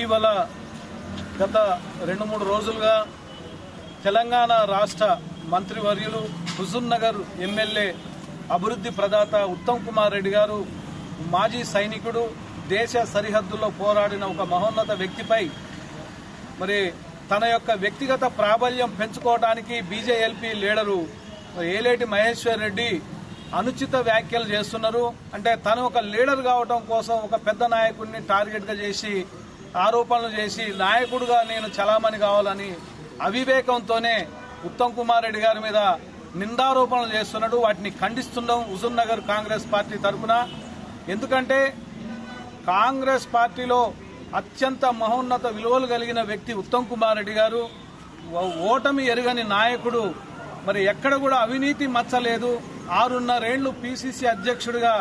ఇటీవల గత 2-3 రోజులుగా తెలంగాణ రాష్ట్ర మంత్రివర్యులు హుజూర్నగర్ ఎమ్మెల్యే అభివృద్ధి ప్రదాత ఉత్తమ్ కుమార్ రెడ్డి గారు మాజీ సైనికుడు, దేశ సరిహద్దుల్లో పోరాడిన ఒక మహోన్నత వ్యక్తిపై మరి తన యొక్క వ్యక్తిగత ప్రాబల్యం పెంచుకోవడానికి బీజేఎల్పీ లీడరు ఏలేటి మహేశ్వర్ రెడ్డి అనుచిత వ్యాఖ్యలు చేస్తున్నారు. అంటే తను ఒక లీడర్ కావడం కోసం ఒక పెద్ద నాయకుడిని టార్గెట్గా చేసి ఆరోపణలు చేసి నాయకుడిగా నేను చలామణి కావాలని అవివేకంతోనే ఉత్తమ్ కుమార్ రెడ్డి గారి మీద నిందారోపణలు చేస్తున్నాడు. వాటిని ఖండిస్తున్నాం హుజూర్నగర్ కాంగ్రెస్ పార్టీ తరఫున. ఎందుకంటే కాంగ్రెస్ పార్టీలో అత్యంత మహోన్నత విలువలు కలిగిన వ్యక్తి ఉత్తమ్ కుమార్ రెడ్డి గారు, ఓటమి ఎరుగని నాయకుడు. మరి ఎక్కడ కూడా అవినీతి మచ్చలేదు. 6.5 ఏళ్లు పీసీసీ అధ్యక్షుడిగా,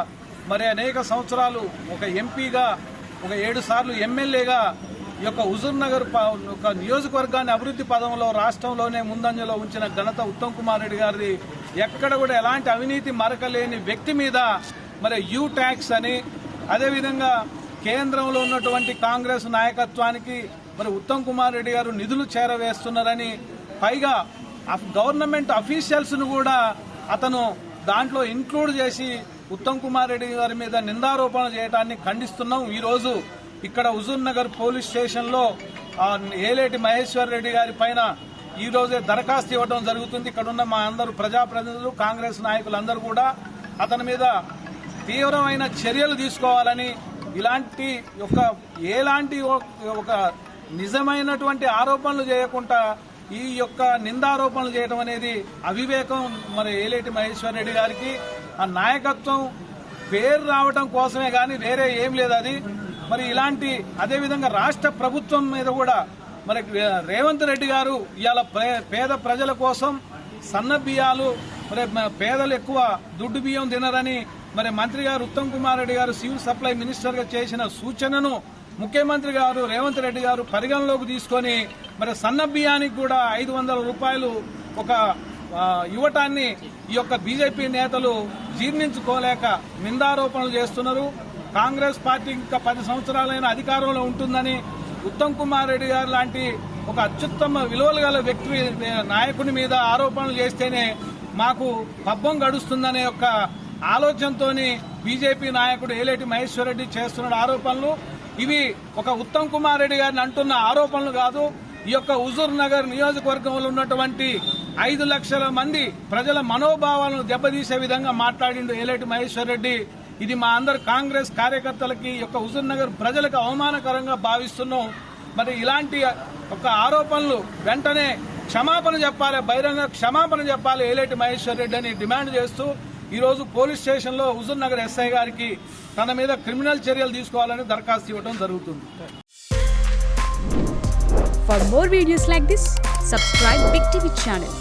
మరి అనేక సంవత్సరాలు ఒక ఎంపీగా, ఒక 7 సార్లు ఎమ్మెల్యేగా ఈ యొక్క హుజూర్నగర్ ఒక నియోజకవర్గాన్ని అభివృద్ధి పదంలో రాష్ట్రంలోనే ముందంజలో ఉంచిన ఘనత ఉత్తమ్ కుమార్ రెడ్డి గారిది. ఎక్కడ కూడా ఎలాంటి అవినీతి మరకలేని వ్యక్తి మీద మరి యూ ట్యాక్స్ అని, అదేవిధంగా కేంద్రంలో ఉన్నటువంటి కాంగ్రెస్ నాయకత్వానికి మరి ఉత్తమ్ కుమార్ రెడ్డి గారు నిధులు చేరవేస్తున్నారని, పైగా గవర్నమెంట్ అఫీషియల్స్ ను కూడా అతను దాంట్లో ఇంక్లూడ్ చేసి ఉత్తమ్ కుమార్ రెడ్డి గారి మీద నిందారోపణ చేయడాన్ని ఖండిస్తున్నాం. ఈరోజు ఇక్కడ హుజూర్నగర్ పోలీస్ స్టేషన్లో ఏలేటి మహేశ్వర్ రెడ్డి గారి పైన ఈ రోజే దరఖాస్తు ఇవ్వడం జరుగుతుంది. ఇక్కడ ఉన్న మా అందరూ ప్రజాప్రతినిధులు, కాంగ్రెస్ నాయకులందరూ కూడా అతని మీద తీవ్రమైన చర్యలు తీసుకోవాలని, ఇలాంటి ఎలాంటి ఒక నిజమైనటువంటి ఆరోపణలు చేయకుండా ఈ యొక్క నిందారోపణలు చేయడం అనేది అవివేకం. మరి ఏలేటి మహేశ్వర్ రెడ్డి గారికి ఆ నాయకత్వం పేరు రావడం కోసమే కానీ వేరే ఏం లేదు అది. మరి ఇలాంటి అదేవిధంగా రాష్ట్ర ప్రభుత్వం మీద కూడా మరి రేవంత్ రెడ్డి గారు ఇవాళ పేద ప్రజల కోసం సన్న బియ్యాలు, మరి పేదలు ఎక్కువ దుడ్డు బియ్యం తినరని మరి మంత్రి గారు ఉత్తమ్ కుమార్ రెడ్డి గారు సివిల్ సప్లై మినిస్టర్ గా చేసిన సూచనను ముఖ్యమంత్రి గారు రేవంత్ రెడ్డి గారు పరిగణలోకి తీసుకొని మరి సన్న బియ్యానికి కూడా 500 రూపాయలు ఒక ఇవ్వటాన్ని ఈ యొక్క బీజేపీ నేతలు జీర్ణించుకోలేక నిందారోపణలు చేస్తున్నారు. కాంగ్రెస్ పార్టీ ఇంకా 10 సంవత్సరాలైన అధికారంలో ఉంటుందని, ఉత్తమ్ కుమార్ రెడ్డి గారు లాంటి ఒక అత్యుత్తమ విలువలు గల వ్యక్తి నాయకుని మీద ఆరోపణలు చేస్తేనే మాకు పబ్బం గడుస్తుందనే ఒక ఆలోచనతోని బీజేపీ నాయకుడు ఏలేటి మహేశ్వర్ రెడ్డి చేస్తున్న ఆరోపణలు ఇవి ఒక ఉత్తమ్ కుమార్ రెడ్డి గారిని అంటున్న ఆరోపణలు కాదు. ఈ యొక్క హుజూర్ నగర్ నియోజకవర్గంలో ఉన్నటువంటి 5 లక్షల మంది ప్రజల మనోభావాలను దెబ్బతీసే విధంగా మాట్లాడిండు ఏలేటి మహేశ్వర్ రెడ్డి. ఇది మా అందరు కాంగ్రెస్ కార్యకర్తలకి యొక్క హుజూర్ నగర్ ప్రజలకు అవమానకరంగా భావిస్తున్నాం. మరి ఇలాంటి ఒక ఆరోపణలు వెంటనే క్షమాపణ చెప్పాలి, బహిరంగ క్షమాపణ చెప్పాలి ఏలేటి మహేశ్వర్ రెడ్డి అని డిమాండ్ చేస్తూ ఈరోజు పోలీస్ స్టేషన్లో హుజూర్ నగర్ ఎస్ఐ గారికి తన మీద క్రిమినల్ చర్యలు తీసుకోవాలని దరఖాస్తు ఇవ్వడం జరుగుతుంది. For more videos like this, subscribe Big TV channel.